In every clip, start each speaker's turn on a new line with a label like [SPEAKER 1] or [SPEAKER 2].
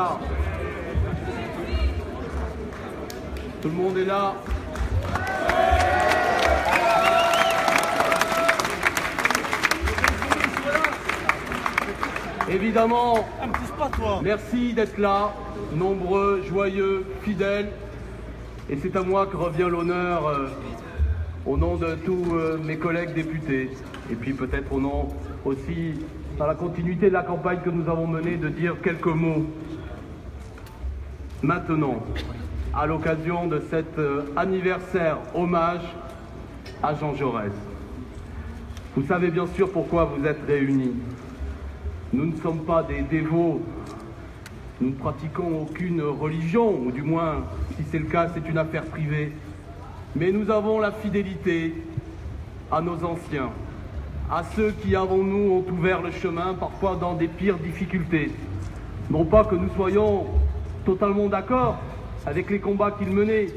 [SPEAKER 1] là? Tout le monde est là? Évidemment, merci d'être là, nombreux, joyeux, fidèles. Et c'est à moi que revient l'honneur, au nom de tous mes collègues députés, et puis peut-être au nom aussi, dans la continuité de la campagne que nous avons menée, de dire quelques mots maintenant, à l'occasion de cet anniversaire hommage à Jean Jaurès. Vous savez bien sûr pourquoi vous êtes réunis. Nous ne sommes pas des dévots, nous ne pratiquons aucune religion, ou du moins, si c'est le cas, c'est une affaire privée. Mais nous avons la fidélité à nos anciens, à ceux qui, avant nous, ont ouvert le chemin, parfois dans des pires difficultés. Non pas que nous soyons totalement d'accord avec les combats qu'ils menaient,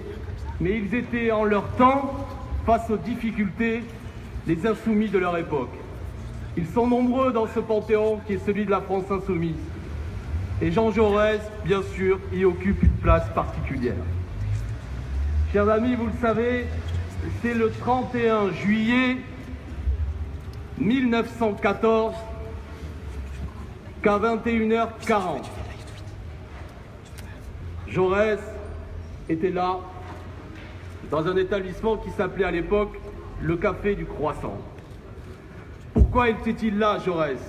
[SPEAKER 1] mais ils étaient en leur temps, face aux difficultés, les insoumis de leur époque. Ils sont nombreux dans ce panthéon qui est celui de la France insoumise. Et Jean Jaurès, bien sûr, y occupe une place particulière. Chers amis, vous le savez, c'est le 31 juillet 1914 qu'à 21h40, Jaurès était là, dans un établissement qui s'appelait à l'époque le Café du Croissant. Pourquoi était-il là, Jaurès?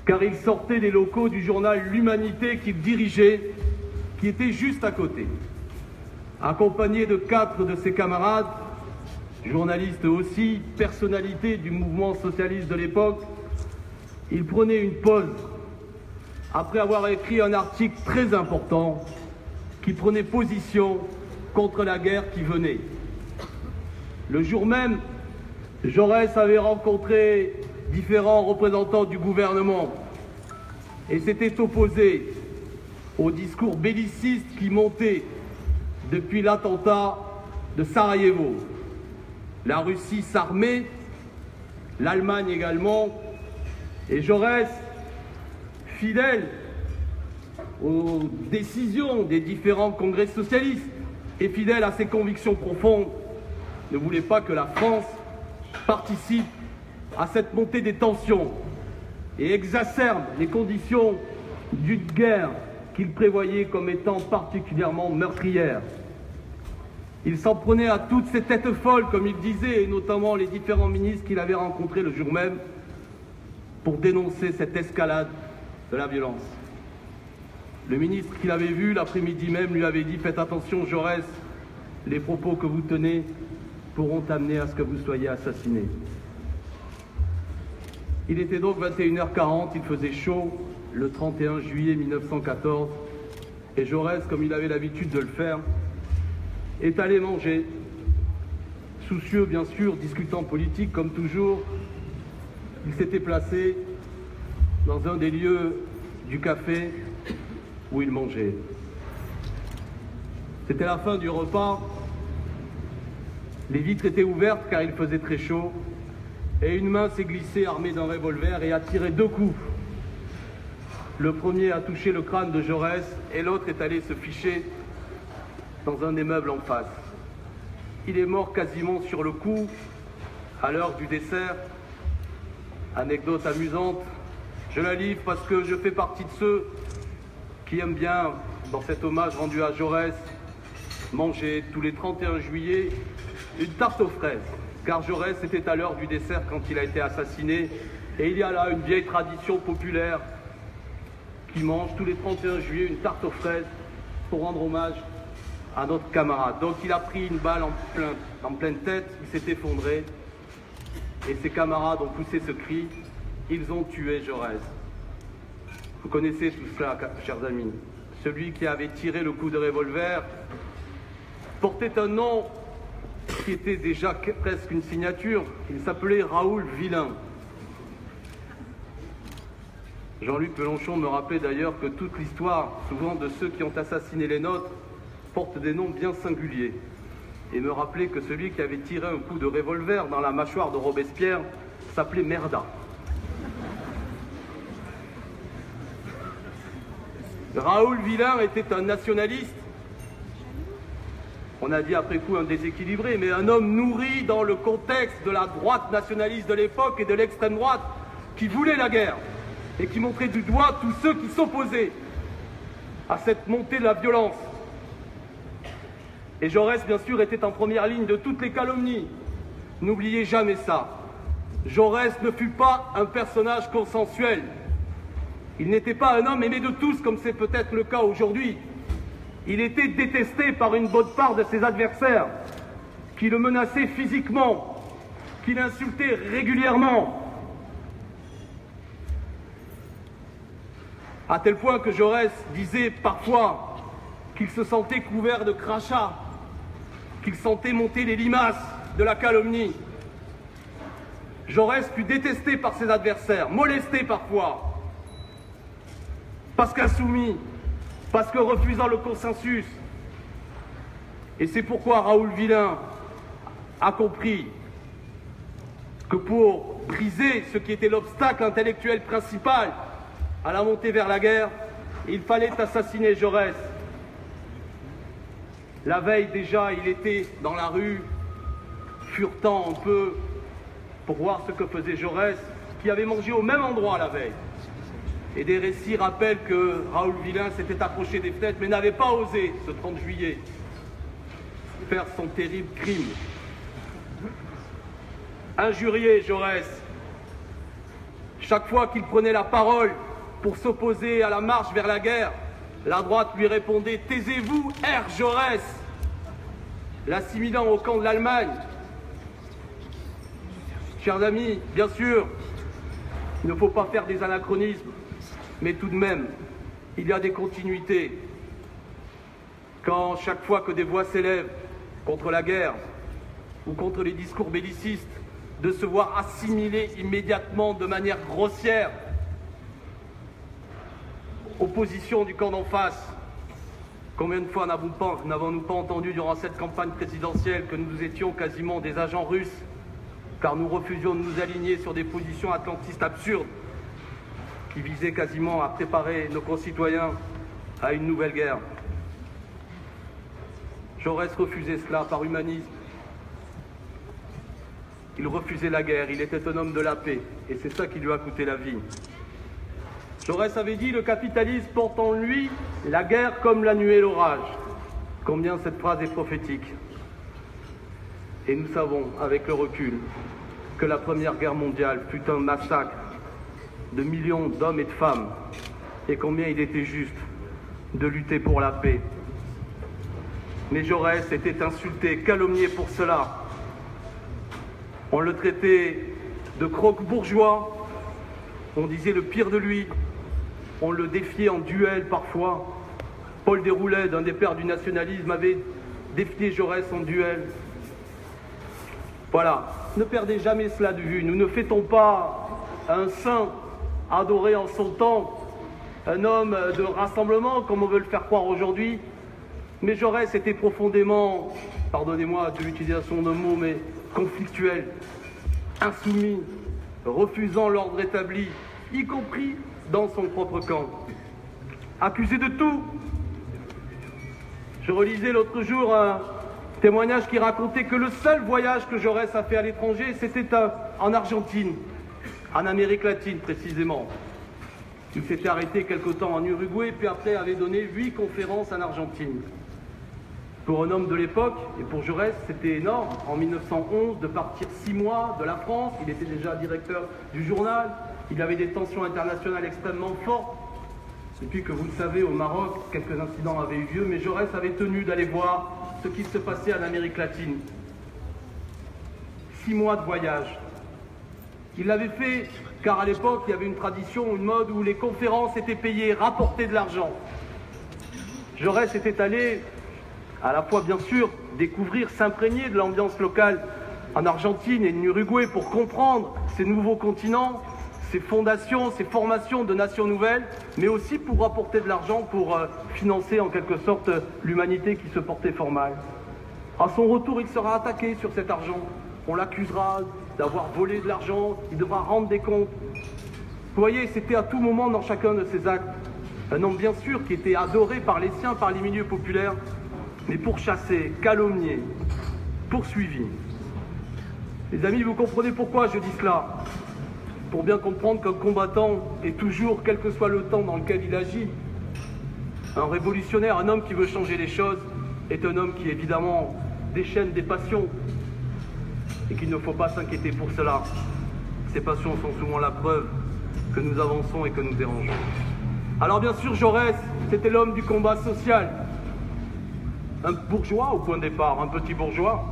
[SPEAKER 1] Car il sortait des locaux du journal L'Humanité qu'il dirigeait, qui était juste à côté. Accompagné de 4 de ses camarades, journalistes aussi, personnalités du mouvement socialiste de l'époque, il prenait une pause après avoir écrit un article très important qui prenait position contre la guerre qui venait. Le jour même, Jaurès avait rencontré différents représentants du gouvernement et s'était opposé au discours belliciste qui montait depuis l'attentat de Sarajevo. La Russie s'armait, l'Allemagne également, et Jaurès, fidèle aux décisions des différents congrès socialistes et fidèle à ses convictions profondes, ne voulait pas que la France participe à cette montée des tensions et exacerbe les conditions d'une guerre qu'il prévoyait comme étant particulièrement meurtrière. Il s'en prenait à toutes ces têtes folles, comme il disait, et notamment les différents ministres qu'il avait rencontrés le jour même, pour dénoncer cette escalade de la violence. Le ministre qu'il avait vu l'après-midi même lui avait dit « Faites attention, Jaurès, les propos que vous tenez pourront amener à ce que vous soyez assassiné. » Il était donc 21h40, il faisait chaud, le 31 juillet 1914, et Jaurès, comme il avait l'habitude de le faire, est allé manger, soucieux bien sûr, discutant politique comme toujours. Il s'était placé dans un des lieux du café où il mangeait. C'était la fin du repas, les vitres étaient ouvertes car il faisait très chaud, et une main s'est glissée armée d'un revolver et a tiré 2 coups. Le premier a touché le crâne de Jaurès et l'autre est allé se ficher dans un des meubles en face. Il est mort quasiment sur le coup, à l'heure du dessert. Anecdote amusante, je la livre parce que je fais partie de ceux qui aiment bien, dans cet hommage rendu à Jaurès, manger tous les 31 juillet une tarte aux fraises. Car Jaurès était à l'heure du dessert quand il a été assassiné. Et il y a là une vieille tradition populaire qui mange tous les 31 juillet une tarte aux fraises pour rendre hommage à notre camarade. Donc il a pris une balle en pleine tête, il s'est effondré. Et ses camarades ont poussé ce cri, ils ont tué Jaurès. Vous connaissez tout cela, chers amis. Celui qui avait tiré le coup de revolver portait un nom qui était déjà presque une signature. Il s'appelait Raoul Villain. Jean-Luc Mélenchon me rappelait d'ailleurs que toute l'histoire, souvent de ceux qui ont assassiné les nôtres, porte des noms bien singuliers. Et me rappelait que celui qui avait tiré un coup de revolver dans la mâchoire de Robespierre s'appelait Merda. Raoul Villain était un nationaliste, on a dit après coup un déséquilibré, mais un homme nourri dans le contexte de la droite nationaliste de l'époque et de l'extrême droite qui voulait la guerre et qui montrait du doigt tous ceux qui s'opposaient à cette montée de la violence. Et Jaurès, bien sûr, était en première ligne de toutes les calomnies. N'oubliez jamais ça. Jaurès ne fut pas un personnage consensuel. Il n'était pas un homme aimé de tous, comme c'est peut-être le cas aujourd'hui. Il était détesté par une bonne part de ses adversaires, qui le menaçaient physiquement, qui l'insultaient régulièrement. À tel point que Jaurès disait parfois qu'il se sentait couvert de crachats, qu'il sentait monter les limaces de la calomnie. Jaurès fut détesté par ses adversaires, molesté parfois, parce qu'insoumis, parce que refusant le consensus. Et c'est pourquoi Raoul Villain a compris que pour briser ce qui était l'obstacle intellectuel principal à la montée vers la guerre, il fallait assassiner Jaurès. La veille déjà, il était dans la rue, furetant un peu pour voir ce que faisait Jaurès, qui avait mangé au même endroit la veille. Et des récits rappellent que Raoul Villain s'était approché des fenêtres, mais n'avait pas osé, ce 30 juillet, faire son terrible crime. Injurié, Jaurès. Chaque fois qu'il prenait la parole pour s'opposer à la marche vers la guerre, la droite lui répondait « Taisez-vous, Herr Jaurès !» l'assimilant au camp de l'Allemagne. Chers amis, bien sûr, il ne faut pas faire des anachronismes, mais tout de même, il y a des continuités. Quand chaque fois que des voix s'élèvent contre la guerre ou contre les discours bellicistes, de se voir assimiler immédiatement de manière grossière aux positions du camp d'en face. Combien de fois n'avons-nous pas entendu durant cette campagne présidentielle que nous étions quasiment des agents russes, car nous refusions de nous aligner sur des positions atlantistes absurdes qui visaient quasiment à préparer nos concitoyens à une nouvelle guerre. Jaurès refusait cela par humanisme. Il refusait la guerre, il était un homme de la paix, et c'est ça qui lui a coûté la vie. Jaurès avait dit « Le capitalisme porte en lui la guerre comme la nuée et l'orage ». Combien cette phrase est prophétique. Et nous savons, avec le recul, que la Première Guerre mondiale fut un massacre de millions d'hommes et de femmes, et combien il était juste de lutter pour la paix. Mais Jaurès était insulté, calomnié pour cela. On le traitait de croque-bourgeois, on disait le pire de lui, on le défiait en duel parfois. Paul Déroulède, un des pères du nationalisme, avait défié Jaurès en duel. Voilà, ne perdez jamais cela de vue. Nous ne fêtons pas un saint adoré en son temps, un homme de rassemblement comme on veut le faire croire aujourd'hui. Mais Jaurès était profondément, pardonnez-moi de l'utilisation de mots, mais conflictuel, insoumis, refusant l'ordre établi, y compris dans son propre camp. Accusé de tout. Je relisais l'autre jour un témoignage qui racontait que le seul voyage que Jaurès a fait à l'étranger, c'était en Argentine, en Amérique latine précisément. Il s'était arrêté quelque temps en Uruguay, puis après avait donné 8 conférences en Argentine. Pour un homme de l'époque, et pour Jaurès, c'était énorme. En 1911, de partir 6 mois de la France, il était déjà directeur du journal, il avait des tensions internationales extrêmement fortes. Et puis que vous le savez, au Maroc, quelques incidents avaient eu lieu, mais Jaurès avait tenu d'aller voir ce qui se passait en Amérique latine. 6 mois de voyage. Il l'avait fait car à l'époque, il y avait une tradition, une mode où les conférences étaient payées, rapportaient de l'argent. Jaurès était allé à la fois, bien sûr, découvrir, s'imprégner de l'ambiance locale en Argentine et en Uruguay pour comprendre ces nouveaux continents, ces fondations, ces formations de nations nouvelles, mais aussi pour rapporter de l'argent pour financer en quelque sorte l'humanité qui se portait fort mal. À son retour, il sera attaqué sur cet argent. On l'accusera d'avoir volé de l'argent, il devra rendre des comptes. Vous voyez, c'était à tout moment dans chacun de ces actes Un homme bien sûr qui était adoré par les siens, par les milieux populaires, mais pourchassé, calomnié, poursuivi. Les amis, vous comprenez pourquoi je dis cela? Pour bien comprendre qu'un combattant est toujours, quel que soit le temps dans lequel il agit, un révolutionnaire, un homme qui veut changer les choses, est un homme qui évidemment déchaîne des passions et qu'il ne faut pas s'inquiéter pour cela. Ces passions sont souvent la preuve que nous avançons et que nous dérangeons. Alors bien sûr, Jaurès, c'était l'homme du combat social. Un bourgeois au point de départ, un petit bourgeois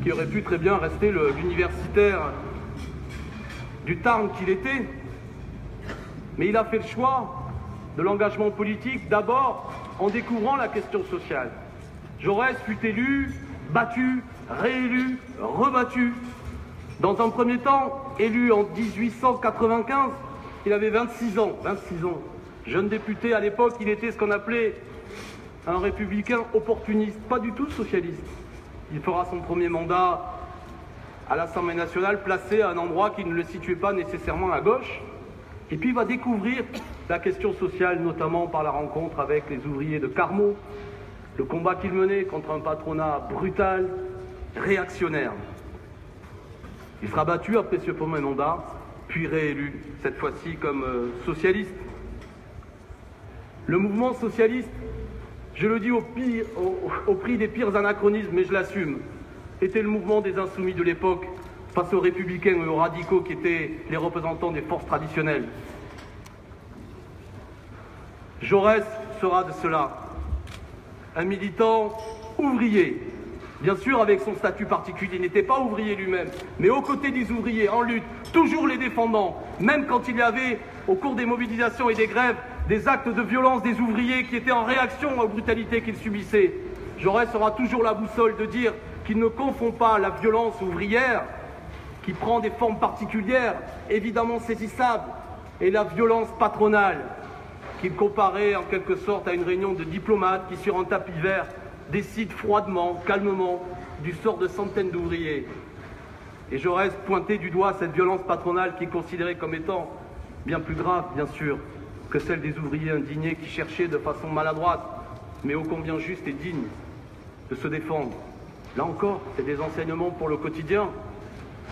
[SPEAKER 1] qui aurait pu très bien rester l'universitaire du Tarn qu'il était. Mais il a fait le choix de l'engagement politique, d'abord en découvrant la question sociale. Jaurès fut élu, battu, réélu, rebattu. Dans un premier temps, élu en 1895, il avait 26 ans. Jeune député à l'époque, il était ce qu'on appelait un républicain opportuniste, pas du tout socialiste. Il fera son premier mandat à l'Assemblée nationale, placé à un endroit qui ne le situait pas nécessairement à gauche. Et puis il va découvrir la question sociale, notamment par la rencontre avec les ouvriers de Carmaux, le combat qu'il menait contre un patronat brutal, réactionnaire. Il sera battu après ce premier mandat, puis réélu, cette fois-ci comme socialiste. Le mouvement socialiste, je le dis au prix des pires anachronismes, mais je l'assume, était le mouvement des insoumis de l'époque face aux républicains et aux radicaux qui étaient les représentants des forces traditionnelles. Jaurès sera de cela, un militant ouvrier, bien sûr avec son statut particulier, il n'était pas ouvrier lui-même, mais aux côtés des ouvriers, en lutte, toujours les défendant, même quand il y avait, au cours des mobilisations et des grèves, des actes de violence des ouvriers qui étaient en réaction aux brutalités qu'ils subissaient. Jaurès aura toujours la boussole de dire qu'il ne confond pas la violence ouvrière, qui prend des formes particulières, évidemment saisissables, et la violence patronale, qu'il comparait en quelque sorte à une réunion de diplomates qui, sur un tapis vert, décident froidement, calmement, du sort de centaines d'ouvriers. Et Jaurès pointait du doigt cette violence patronale qui est considérée comme étant bien plus grave, bien sûr, que celle des ouvriers indignés qui cherchaient de façon maladroite, mais ô combien juste et digne, de se défendre. Là encore, c'est des enseignements pour le quotidien.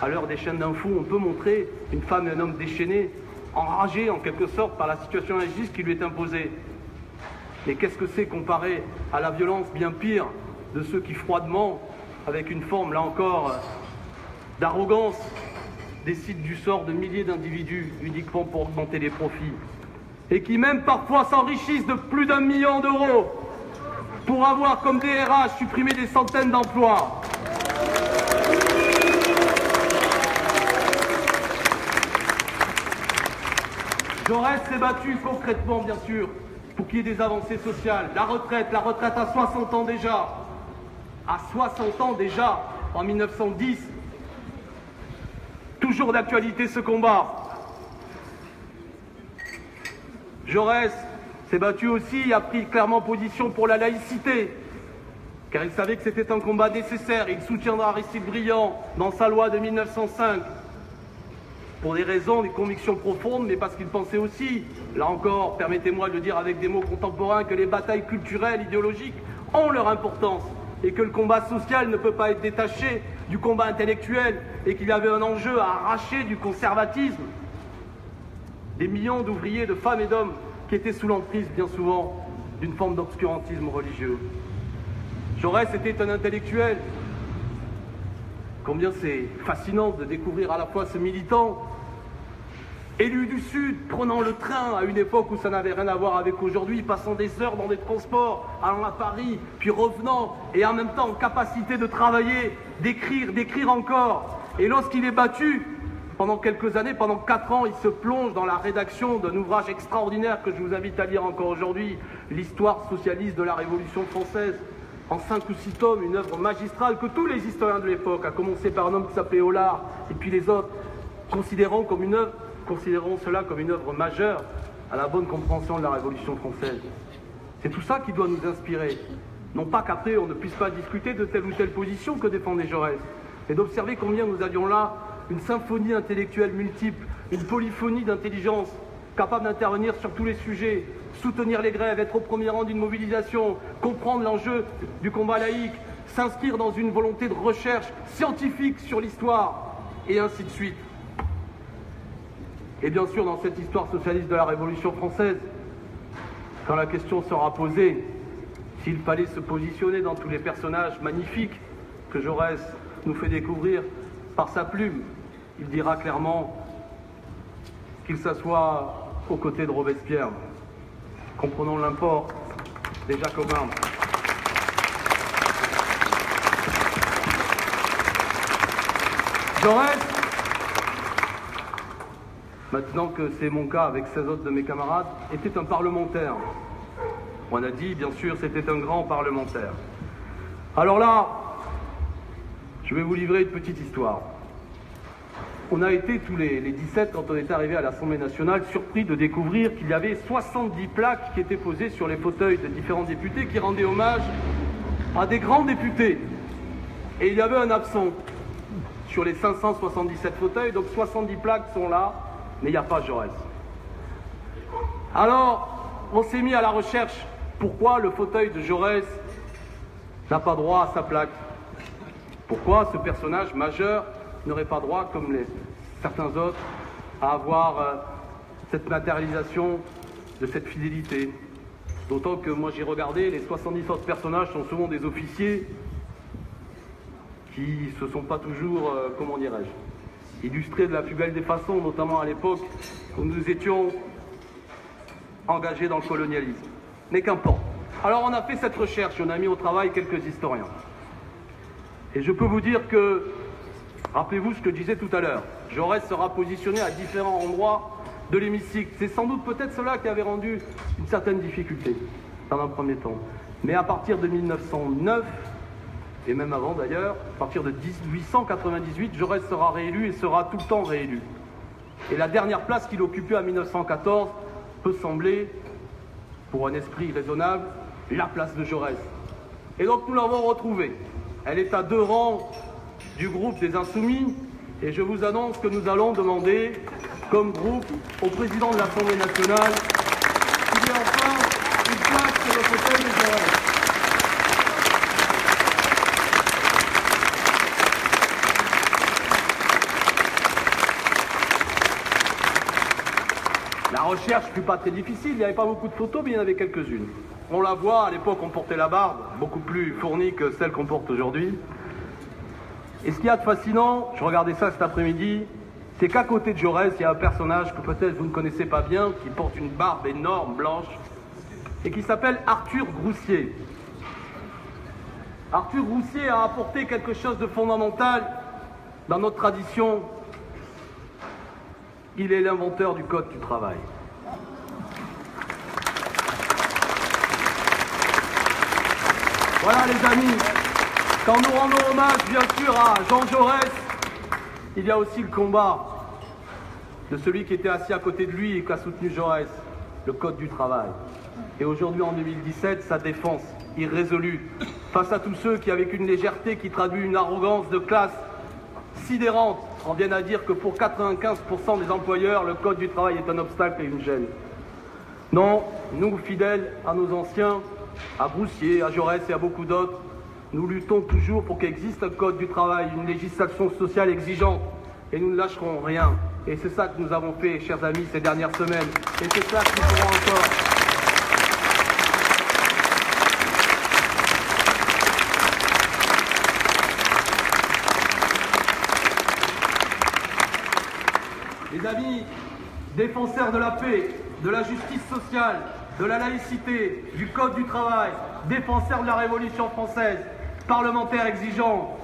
[SPEAKER 1] À l'heure des chaînes d'infos, on peut montrer une femme et un homme déchaînés, enragés en quelque sorte par la situation injuste qui lui est imposée. Mais qu'est-ce que c'est comparé à la violence bien pire de ceux qui froidement, avec une forme là encore d'arrogance, décident du sort de milliers d'individus uniquement pour augmenter les profits et qui même parfois s'enrichissent de plus d'1 million d'euros pour avoir comme DRH supprimé des centaines d'emplois. Jaurès s'est battu concrètement, bien sûr, pour qu'il y ait des avancées sociales. La retraite à 60 ans déjà. À 60 ans déjà, en 1910. Toujours d'actualité ce combat. Jaurès s'est battu aussi, a pris clairement position pour la laïcité, car il savait que c'était un combat nécessaire. Il soutiendra Aristide Briand dans sa loi de 1905, pour des raisons, des convictions profondes, mais parce qu'il pensait aussi, là encore, permettez-moi de le dire avec des mots contemporains, que les batailles culturelles, idéologiques ont leur importance, et que le combat social ne peut pas être détaché du combat intellectuel, et qu'il y avait un enjeu à arracher du conservatisme des millions d'ouvriers, de femmes et d'hommes qui étaient sous l'emprise, bien souvent, d'une forme d'obscurantisme religieux. Jaurès était un intellectuel. Combien c'est fascinant de découvrir à la fois ce militant, élu du Sud, prenant le train à une époque où ça n'avait rien à voir avec aujourd'hui, passant des heures dans des transports, allant à Paris, puis revenant, et en même temps en capacité de travailler, d'écrire encore. Et lorsqu'il est battu, pendant quelques années, pendant 4 ans, il se plonge dans la rédaction d'un ouvrage extraordinaire que je vous invite à lire encore aujourd'hui, l'histoire socialiste de la Révolution française, en 5 ou 6 tomes, une œuvre magistrale que tous les historiens de l'époque, à commencer par un homme qui s'appelait Hollard, et puis les autres, considérons cela comme une œuvre majeure à la bonne compréhension de la Révolution française. C'est tout ça qui doit nous inspirer. Non pas qu'après on ne puisse pas discuter de telle ou telle position que défendait Jaurès, mais d'observer combien nous avions là une symphonie intellectuelle multiple, une polyphonie d'intelligence, capable d'intervenir sur tous les sujets, soutenir les grèves, être au premier rang d'une mobilisation, comprendre l'enjeu du combat laïque, s'inscrire dans une volonté de recherche scientifique sur l'histoire, et ainsi de suite. Et bien sûr, dans cette histoire socialiste de la Révolution française, quand la question sera posée, s'il fallait se positionner dans tous les personnages magnifiques que Jaurès nous fait découvrir par sa plume, il dira clairement qu'il s'assoit aux côtés de Robespierre. Comprenons l'import des Jacobins. Jaurès, maintenant que c'est mon cas avec 16 autres de mes camarades, était un parlementaire. On a dit, bien sûr, c'était un grand parlementaire. Alors là, je vais vous livrer une petite histoire. On a été tous les 17, quand on est arrivé à l'Assemblée nationale, surpris de découvrir qu'il y avait 70 plaques qui étaient posées sur les fauteuils de différents députés qui rendaient hommage à des grands députés. Et il y avait un absent sur les 577 fauteuils, donc 70 plaques sont là, mais il n'y a pas Jaurès. Alors, on s'est mis à la recherche. Pourquoi le fauteuil de Jaurès n'a pas droit à sa plaque? Pourquoi ce personnage majeur n'aurait pas droit, comme certains autres, à avoir cette matérialisation de cette fidélité? D'autant que moi j'ai regardé, les 70 autres personnages sont souvent des officiers qui ne se sont pas toujours, comment dirais-je, illustrés de la plus belle des façons, notamment à l'époque où nous étions engagés dans le colonialisme. Mais qu'importe. Alors on a fait cette recherche, on a mis au travail quelques historiens. Et je peux vous dire que, rappelez-vous ce que je disais tout à l'heure, Jaurès sera positionné à différents endroits de l'hémicycle. C'est sans doute peut-être cela qui avait rendu une certaine difficulté, dans un premier temps. Mais à partir de 1909, et même avant d'ailleurs, à partir de 1898, Jaurès sera réélu et sera tout le temps réélu. Et la dernière place qu'il occupait en 1914 peut sembler, pour un esprit raisonnable, la place de Jaurès. Et donc nous l'avons retrouvée. Elle est à 2 rangs du groupe des Insoumis, et je vous annonce que nous allons demander, comme groupe, au président de l'Assemblée nationale qu'il y ait enfin une place sur le fauteuil de Jaurès. La recherche ne fut pas très difficile, il n'y avait pas beaucoup de photos, mais il y en avait quelques-unes. On la voit, à l'époque on portait la barbe, beaucoup plus fournie que celle qu'on porte aujourd'hui. Et ce qu'il y a de fascinant, je regardais ça cet après-midi, c'est qu'à côté de Jaurès, il y a un personnage que peut-être vous ne connaissez pas bien, qui porte une barbe énorme, blanche, et qui s'appelle Arthur Groussier. Arthur Groussier a apporté quelque chose de fondamental dans notre tradition. Il est l'inventeur du Code du travail. Voilà les amis, quand nous rendons hommage bien sûr à Jean Jaurès, il y a aussi le combat de celui qui était assis à côté de lui et qui a soutenu Jaurès, le Code du travail. Et aujourd'hui en 2017, sa défense irrésolue face à tous ceux qui, avec une légèreté qui traduit une arrogance de classe sidérante, en viennent à dire que pour 95% des employeurs, le Code du travail est un obstacle et une gêne. Non, nous, fidèles à nos anciens, à Groussier, à Jaurès et à beaucoup d'autres, nous luttons toujours pour qu'existe un Code du travail, une législation sociale exigeante, et nous ne lâcherons rien. Et c'est ça que nous avons fait, chers amis, ces dernières semaines. Et c'est ça que nous ferons encore. Les amis, défenseurs de la paix, de la justice sociale, de la laïcité, du Code du travail, défenseurs de la Révolution française, parlementaires exigeants,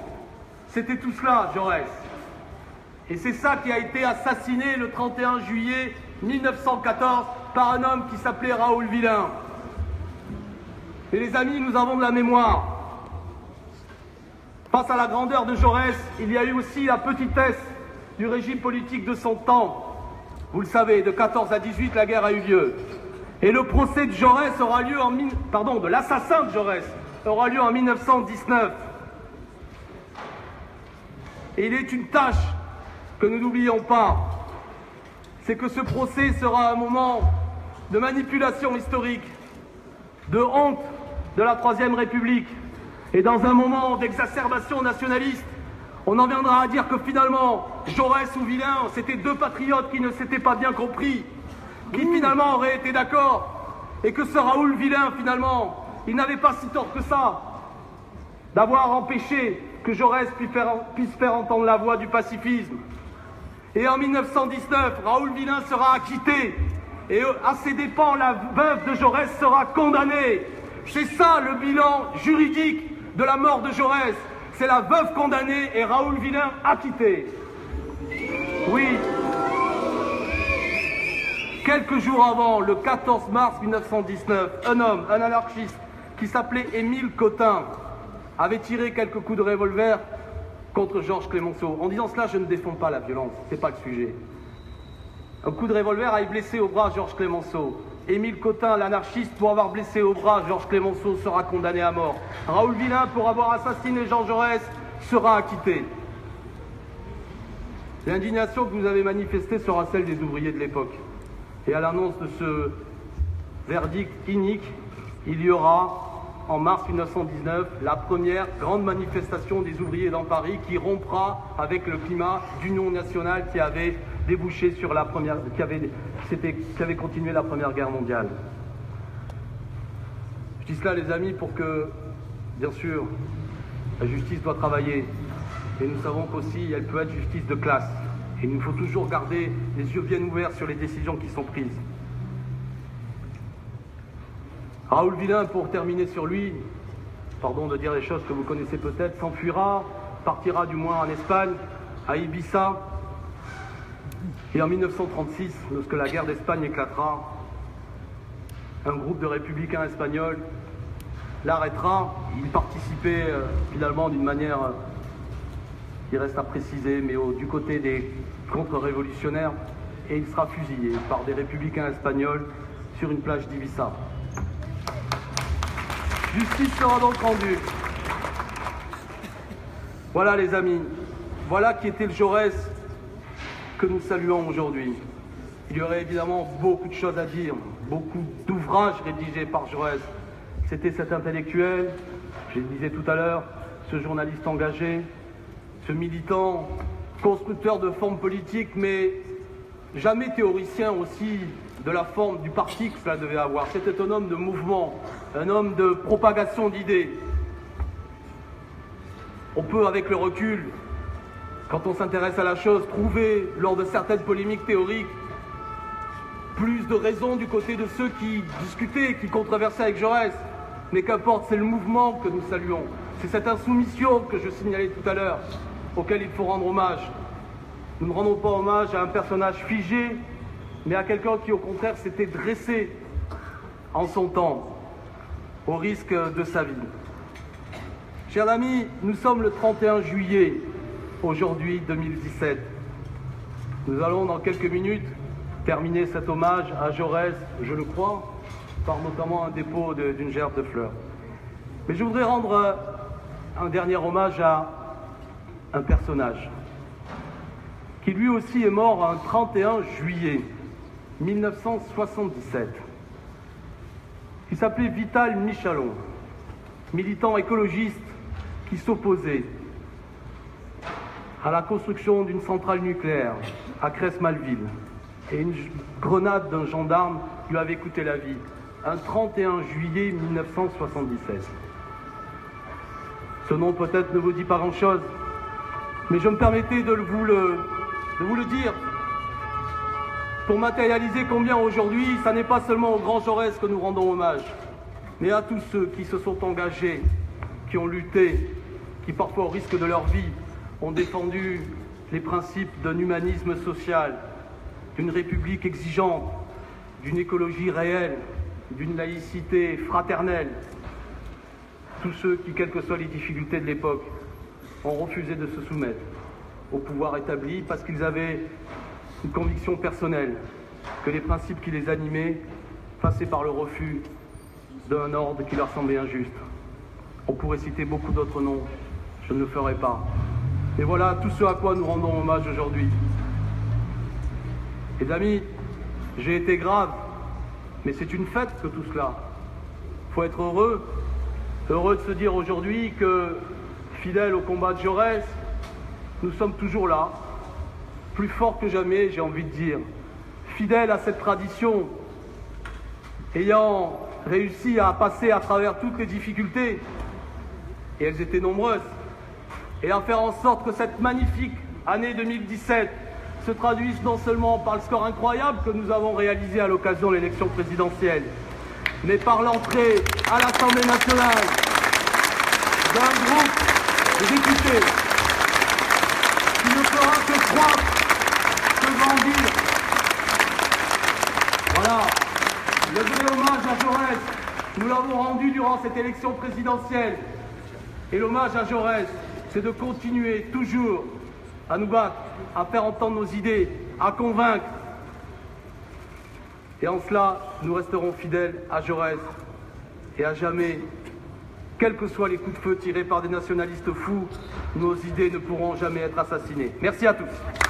[SPEAKER 1] c'était tout cela, Jaurès. Et c'est ça qui a été assassiné le 31 juillet 1914 par un homme qui s'appelait Raoul Villain. Et les amis, nous avons de la mémoire. Face à la grandeur de Jaurès, il y a eu aussi la petitesse du régime politique de son temps. Vous le savez, de 14 à 18, la guerre a eu lieu. Et le procès de Jaurès aura lieu de l'assassin de Jaurès aura lieu en 1919. Et il est une tâche que nous n'oublions pas. C'est que ce procès sera un moment de manipulation historique, de honte de la Troisième République. Et dans un moment d'exacerbation nationaliste, on en viendra à dire que finalement, Jaurès ou Villain, c'était deux patriotes qui ne s'étaient pas bien compris, qui finalement auraient été d'accord, et que ce Raoul Villain, finalement, il n'avait pas si tort que ça, d'avoir empêché que Jaurès puisse faire entendre la voix du pacifisme. Et en 1919, Raoul Villain sera acquitté, et à ses dépens, la veuve de Jaurès sera condamnée. C'est ça le bilan juridique de la mort de Jaurès. C'est la veuve condamnée et Raoul Villain acquitté. Oui. Quelques jours avant, le 14 mars 1919, un homme, un anarchiste, qui s'appelait Émile Cotin, avait tiré quelques coups de revolver contre Georges Clemenceau. En disant cela, je ne défends pas la violence, c'est pas le sujet. Un coup de revolver avait blessé au bras Georges Clemenceau. Émile Cotin, l'anarchiste, pour avoir blessé au bras Georges Clemenceau, sera condamné à mort. Raoul Villain, pour avoir assassiné Jean Jaurès, sera acquitté. L'indignation que vous avez manifestée sera celle des ouvriers de l'époque. Et à l'annonce de ce verdict inique, il y aura, en mars 1919, la première grande manifestation des ouvriers dans Paris qui rompra avec le climat d'union nationale qui avait débouché sur la première, qui avait continué la Première Guerre mondiale. Je dis cela, les amis, pour que, bien sûr, la justice doit travailler. Et nous savons qu'aussi, elle peut être justice de classe. Et il nous faut toujours garder les yeux bien ouverts sur les décisions qui sont prises. Raoul Villain, pour terminer sur lui, pardon de dire les choses que vous connaissez peut-être, s'enfuira, partira du moins en Espagne, à Ibiza. Et en 1936, lorsque la guerre d'Espagne éclatera, un groupe de républicains espagnols l'arrêtera. Il participait finalement d'une manière qui reste à préciser, mais du côté des contre-révolutionnaires, et il sera fusillé par des républicains espagnols sur une plage d'Ibiza. Justice sera donc rendue. Voilà les amis, voilà qui était le Jaurès que nous saluons aujourd'hui. Il y aurait évidemment beaucoup de choses à dire, beaucoup d'ouvrages rédigés par Jaurès. C'était cet intellectuel, je le disais tout à l'heure, ce journaliste engagé, ce militant, constructeur de formes politiques, mais jamais théoricien aussi de la forme du parti que cela devait avoir. C'était un homme de mouvement, un homme de propagation d'idées. On peut, avec le recul, quand on s'intéresse à la chose, trouver, lors de certaines polémiques théoriques, plus de raisons du côté de ceux qui discutaient, qui controversaient avec Jaurès. Mais qu'importe, c'est le mouvement que nous saluons. C'est cette insoumission que je signalais tout à l'heure, auquel il faut rendre hommage. Nous ne rendons pas hommage à un personnage figé, mais à quelqu'un qui, au contraire, s'était dressé en son temps, au risque de sa vie. Chers amis, nous sommes le 31 juillet, aujourd'hui 2017. Nous allons dans quelques minutes terminer cet hommage à Jaurès, je le crois, par notamment un dépôt d'une gerbe de fleurs. Mais je voudrais rendre un dernier hommage à un personnage qui lui aussi est mort un 31 juillet 1977. Il s'appelait Vital Michalon, militant écologiste qui s'opposait à la construction d'une centrale nucléaire à Cresse-Malville. Et une grenade d'un gendarme lui avait coûté la vie, un 31 juillet 1977. Ce nom peut-être ne vous dit pas grand-chose, mais je me permettais de vous le dire pour matérialiser combien aujourd'hui, ça n'est pas seulement au grand Jaurès que nous rendons hommage, mais à tous ceux qui se sont engagés, qui ont lutté, qui parfois au risque de leur vie ont défendu les principes d'un humanisme social, d'une république exigeante, d'une écologie réelle, d'une laïcité fraternelle. Tous ceux qui, quelles que soient les difficultés de l'époque, ont refusé de se soumettre au pouvoir établi parce qu'ils avaient une conviction personnelle que les principes qui les animaient passaient par le refus d'un ordre qui leur semblait injuste. On pourrait citer beaucoup d'autres noms, je ne le ferai pas. Mais voilà tout ce à quoi nous rendons hommage aujourd'hui. Les amis, j'ai été grave Mais c'est une fête que tout cela. Il faut être heureux de se dire aujourd'hui que, fidèles au combat de Jaurès, nous sommes toujours là, plus forts que jamais, j'ai envie de dire, fidèles à cette tradition, ayant réussi à passer à travers toutes les difficultés, et elles étaient nombreuses, et à faire en sorte que cette magnifique année 2017 se traduise non seulement par le score incroyable que nous avons réalisé à l'occasion de l'élection présidentielle, mais par l'entrée à l'Assemblée nationale d'un groupe de députés qui ne fera que croître, que grandir. Voilà, le vrai hommage à Jaurès, nous l'avons rendu durant cette élection présidentielle. Et l'hommage à Jaurès, c'est de continuer toujours à nous battre, à faire entendre nos idées, à convaincre. Et en cela, nous resterons fidèles à Jaurès et à jamais, quels que soient les coups de feu tirés par des nationalistes fous, nos idées ne pourront jamais être assassinées. Merci à tous.